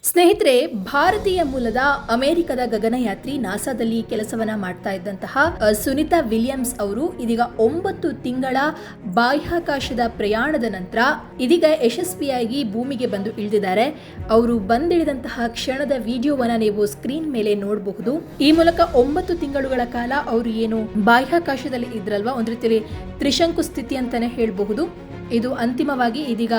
ಸ್ನೇಹಿತರೆ, ಭಾರತೀಯ ಮೂಲದ ಅಮೆರಿಕದ ಗಗನಯಾತ್ರಿ ನಾಸಾದಲ್ಲಿ ಕೆಲಸವನ್ನ ಮಾಡ್ತಾ ಇದ್ದಂತಹ ಸುನಿತಾ ವಿಲಿಯಮ್ಸ್ ಅವರು ಇದೀಗ 9 ತಿಂಗಳ ಬಾಹ್ಯಾಕಾಶದ ಪ್ರಯಾಣದ ನಂತರ ಇದೀಗ ಯಶಸ್ವಿಯಾಗಿ ಭೂಮಿಗೆ ಬಂದು ಇಳಿದಿದ್ದಾರೆ. ಅವರು ಬಂದಿಳಿದಂತಹ ಕ್ಷಣದ ವಿಡಿಯೋವನ್ನ ನೀವು ಸ್ಕ್ರೀನ್ ಮೇಲೆ ನೋಡಬಹುದು. ಈ ಮೂಲಕ 9 ತಿಂಗಳುಗಳ ಕಾಲ ಅವರು ಏನು ಬಾಹ್ಯಾಕಾಶದಲ್ಲಿ ಇದ್ರಲ್ವಾ, ಒಂದು ರೀತಿಯಲ್ಲಿ ತ್ರಿಶಂಕು ಸ್ಥಿತಿ ಅಂತಾನೆ ಹೇಳಬಹುದು. ಇದು ಅಂತಿಮವಾಗಿ ಇದೀಗ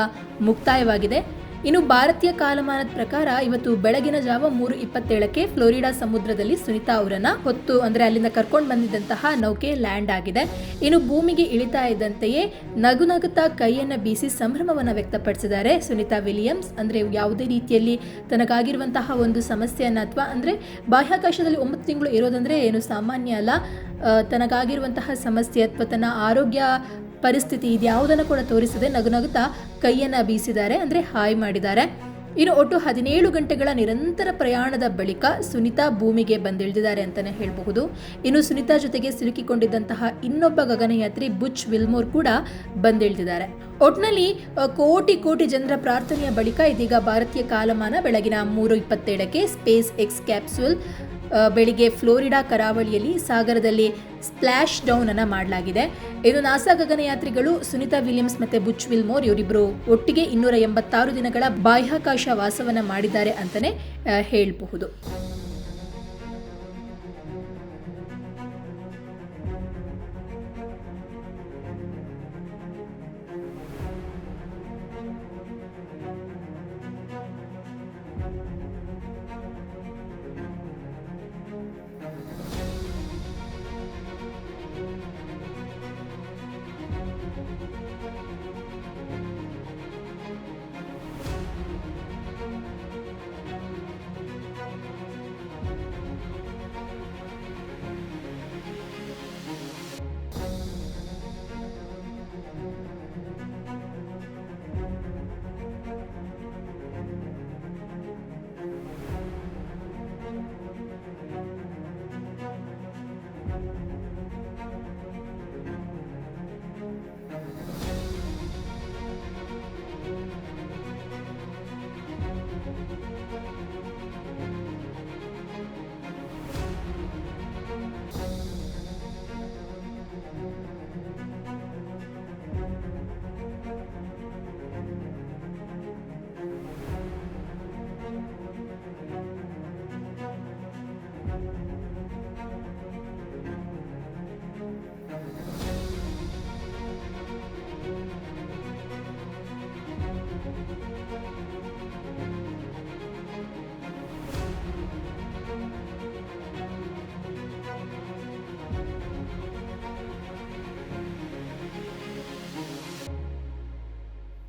ಮುಕ್ತಾಯವಾಗಿದೆ. ಇನ್ನು ಭಾರತೀಯ ಕಾಲಮಾನದ ಪ್ರಕಾರ ಇವತ್ತು ಬೆಳಗಿನ ಜಾವ 3:27ಕ್ಕೆ ಫ್ಲೋರಿಡಾ ಸಮುದ್ರದಲ್ಲಿ ಸುನಿತಾ ಅವರನ್ನ ಹೊತ್ತು ಅಲ್ಲಿಂದ ಕರ್ಕೊಂಡು ಬಂದಿದ್ದಂತಹ ನೌಕೆ ಲ್ಯಾಂಡ್ ಆಗಿದೆ. ಇನ್ನು ಭೂಮಿಗೆ ಇಳಿತಾ ಇದ್ದಂತೆಯೇ ನಗುನಗುತ್ತಾ ಕೈಯನ್ನ ಬೀಸಿ ಸಂಭ್ರಮವನ್ನ ವ್ಯಕ್ತಪಡಿಸಿದ್ದಾರೆ ಸುನಿತಾ ವಿಲಿಯಮ್ಸ್. ಯಾವುದೇ ರೀತಿಯಲ್ಲಿ ತನಗಾಗಿರುವಂತಹ ಒಂದು ಸಮಸ್ಯೆಯನ್ನ ಅಥವಾ ಬಾಹ್ಯಾಕಾಶದಲ್ಲಿ 9 ತಿಂಗಳು ಇರೋದಂದ್ರೆ ಏನು ಸಾಮಾನ್ಯ ಅಲ್ಲ. ತನಗಾಗಿರುವಂತಹ ಸಮಸ್ಯೆ ಅಥವಾ ತನ್ನ ಆರೋಗ್ಯ ಪರಿಸ್ಥಿತಿ ಇದ್ಯಾವುದನ್ನು ಕೂಡ ತೋರಿಸದೆ ನಗುನಗುತ್ತಾ ಕೈಯನ್ನ ಬೀಸಿದ್ದಾರೆ, ಹಾಯ್ ಮಾಡಿದ್ದಾರೆ. ಇನ್ನು ಒಟ್ಟು 17 ಗಂಟೆಗಳ ನಿರಂತರ ಪ್ರಯಾಣದ ಬಳಿಕ ಸುನಿತಾ ಭೂಮಿಗೆ ಬಂದಿಳಿದಿದ್ದಾರೆ ಅಂತಾನೆ ಹೇಳಬಹುದು. ಇನ್ನು ಸುನಿತಾ ಜೊತೆಗೆ ಸಿಲುಕಿಕೊಂಡಿದ್ದಂತಹ ಇನ್ನೊಬ್ಬ ಗಗನಯಾತ್ರಿ ಬುಚ್ ವಿಲ್ಮೋರ್ ಕೂಡ ಬಂದಿಳಿದಿದ್ದಾರೆ. ಒಟ್ನಲ್ಲಿ ಕೋಟಿ ಜನರ ಪ್ರಾರ್ಥನೆಯ ಬಳಿಕ ಇದೀಗ ಭಾರತೀಯ ಕಾಲಮಾನ ಬೆಳಗಿನ 3:27ಕ್ಕೆ ಸ್ಪೇಸ್ ಎಕ್ಸ್ ಕ್ಯಾಪ್ಸೂಲ್ ಬೆಳಿಗ್ಗೆ ಫ್ಲೋರಿಡಾ ಕರಾವಳಿಯಲ್ಲಿ ಸಾಗರದಲ್ಲಿ ಸ್ಪ್ಲಾಶ್ ಡೌನ್ ಅನ್ನ ಮಾಡಲಾಗಿದೆ. ಇದು ನಾಸಾ ಗಗನಯಾತ್ರಿಗಳು ಸುನಿತಾ ವಿಲಿಯಮ್ಸ್ ಮತ್ತೆ ಬುಚ್ ವಿಲ್ಮೋರ್ ಇವರಿಬ್ಬರು ಒಟ್ಟಿಗೆ 286 ದಿನಗಳ ಬಾಹ್ಯಾಕಾಶ ವಾಸವನ್ನ ಮಾಡಿದ್ದಾರೆ ಅಂತಾನೆ ಹೇಳಬಹುದು.